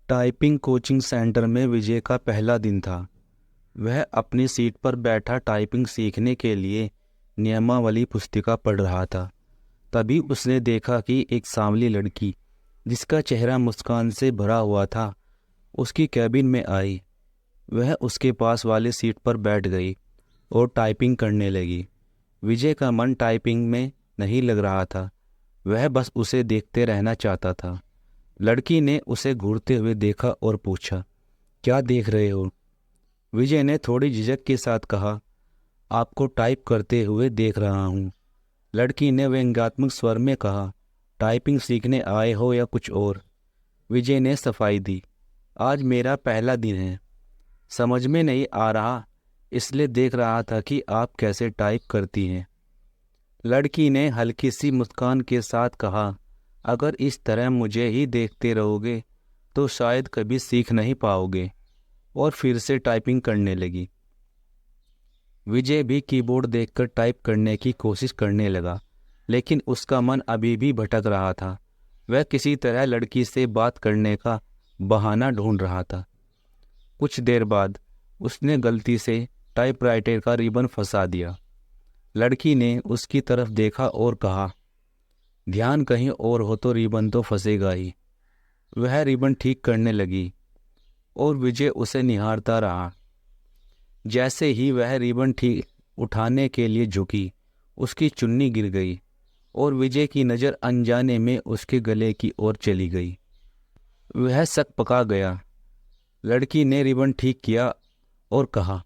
Typing coaching centre में विजय का पहला दिन था। वह अपनी सीट पर बैठा टाइपिंग सीखने के लिए नियमावली पुस्तिका पढ़ रहा था। तभी उसने देखा कि एक सांवली लड़की, जिसका चेहरा मुस्कान से भरा हुआ था, उसकी कैबिन में आई। वह उसके पास वाली सीट पर बैठ गई और टाइपिंग करने लगी। विजय का मन टाइपिंग में नहीं लग रहा था। वह बस उसे देखते रहना चाहता था। लड़की ने उसे घूरते हुए देखा और पूछा, क्या देख रहे हो? विजय ने थोड़ी झिझक के साथ कहा, आपको टाइप करते हुए देख रहा हूँ। लड़की ने व्यंग्यात्मक स्वर में कहा, टाइपिंग सीखने आए हो या कुछ और? विजय ने सफाई दी, आज मेरा पहला दिन है, समझ में नहीं आ रहा, इसलिए देख रहा था कि आप कैसे टाइप करती हैं। लड़की ने हल्की सी मुस्कान के साथ कहा, अगर इस तरह मुझे ही देखते रहोगे तो शायद कभी सीख नहीं पाओगे, और फिर से टाइपिंग करने लगी। विजय भी कीबोर्ड देखकर टाइप करने की कोशिश करने लगा, लेकिन उसका मन अभी भी भटक रहा था। वह किसी तरह लड़की से बात करने का बहाना ढूंढ रहा था। कुछ देर बाद उसने गलती से टाइपराइटर का रिबन फंसा दिया। लड़की ने उसकी तरफ देखा और कहा, ध्यान कहीं और हो तो रिबन तो फंसेगा ही। वह रिबन ठीक करने लगी और विजय उसे निहारता रहा। जैसे ही वह रिबन ठीक उठाने के लिए झुकी, उसकी चुन्नी गिर गई और विजय की नज़र अनजाने में उसके गले की ओर चली गई। वह सक पका गया। लड़की ने रिबन ठीक किया और कहा,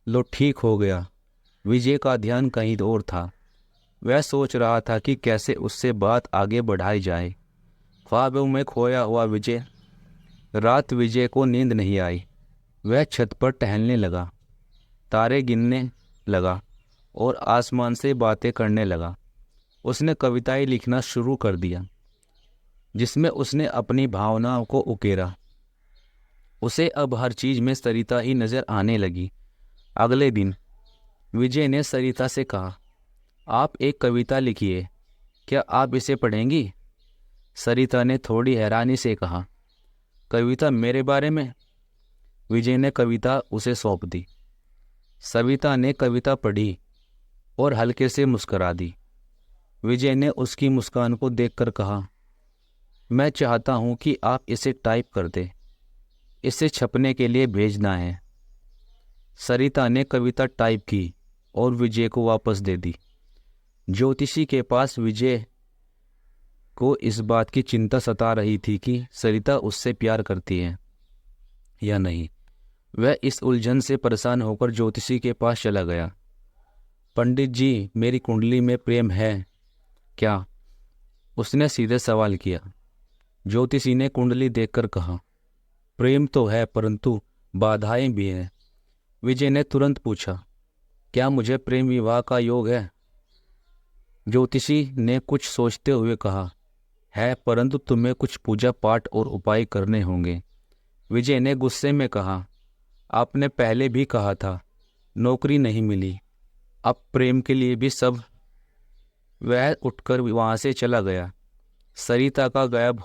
लो ठीक हो गया। विजय का ध्यान कहीं और था। वह सोच रहा था कि कैसे उससे बात आगे बढ़ाई जाए। ख्वाबों में खोया हुआ विजय। रात विजय को नींद नहीं आई। वह छत पर टहलने लगा, तारे गिनने लगा और आसमान से बातें करने लगा। उसने कविताएं लिखना शुरू कर दिया, जिसमें उसने अपनी भावनाओं को उकेरा। उसे अब हर चीज में सरिता ही नजर आने लगी। अगले दिन विजय ने सरिता से कहा, आप एक कविता लिखिए, क्या आप इसे पढ़ेंगी? सरिता ने थोड़ी हैरानी से कहा, कविता मेरे बारे में? विजय ने कविता उसे सौंप दी। सविता ने कविता पढ़ी और हल्के से मुस्कुरा दी। विजय ने उसकी मुस्कान को देखकर कहा, मैं चाहता हूं कि आप इसे टाइप कर दें, इसे छपने के लिए भेजना है। सरिता ने कविता टाइप की और विजय को वापस दे दी। ज्योतिषी के पास विजय को इस बात की चिंता सता रही थी कि सरिता उससे प्यार करती है या नहीं। वह इस उलझन से परेशान होकर ज्योतिषी के पास चला गया। पंडित जी, मेरी कुंडली में प्रेम है क्या? उसने सीधे सवाल किया। ज्योतिषी ने कुंडली देखकर कहा, प्रेम तो है, परंतु बाधाएं भी हैं। विजय ने तुरंत पूछा, क्या मुझे प्रेम विवाह का योग है? ज्योतिषी ने कुछ सोचते हुए कहा, है, परंतु तुम्हें कुछ पूजा पाठ और उपाय करने होंगे। विजय ने गुस्से में कहा, आपने पहले भी कहा था, नौकरी नहीं मिली, अब प्रेम के लिए भी सब। वह उठकर वहां से चला गया। सरिता का गायब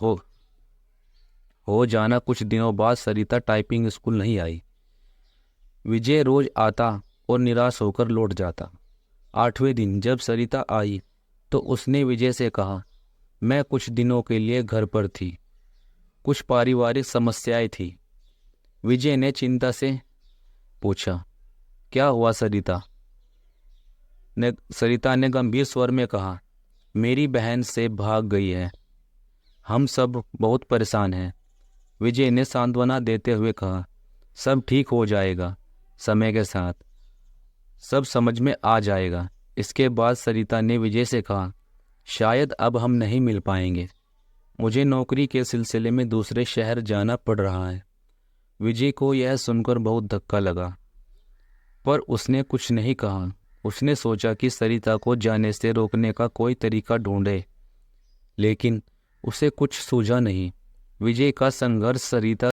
हो जाना। कुछ दिनों बाद सरिता टाइपिंग स्कूल नहीं आई। विजय रोज आता और निराश होकर लौट जाता। 8वें दिन जब सरिता आई तो उसने विजय से कहा, मैं कुछ दिनों के लिए घर पर थी, कुछ पारिवारिक समस्याएं थी। विजय ने चिंता से पूछा, क्या हुआ सरिता ने गंभीर स्वर में कहा, मेरी बहन से भाग गई है, हम सब बहुत परेशान हैं। विजय ने सांत्वना देते हुए कहा, सब ठीक हो जाएगा, समय के साथ सब समझ में आ जाएगा। इसके बाद सरिता ने विजय से कहा, शायद अब हम नहीं मिल पाएंगे, मुझे नौकरी के सिलसिले में दूसरे शहर जाना पड़ रहा है। विजय को यह सुनकर बहुत धक्का लगा, पर उसने कुछ नहीं कहा। उसने सोचा कि सरिता को जाने से रोकने का कोई तरीका ढूंढे, लेकिन उसे कुछ सूझा नहीं। विजय का संघर्ष सरिता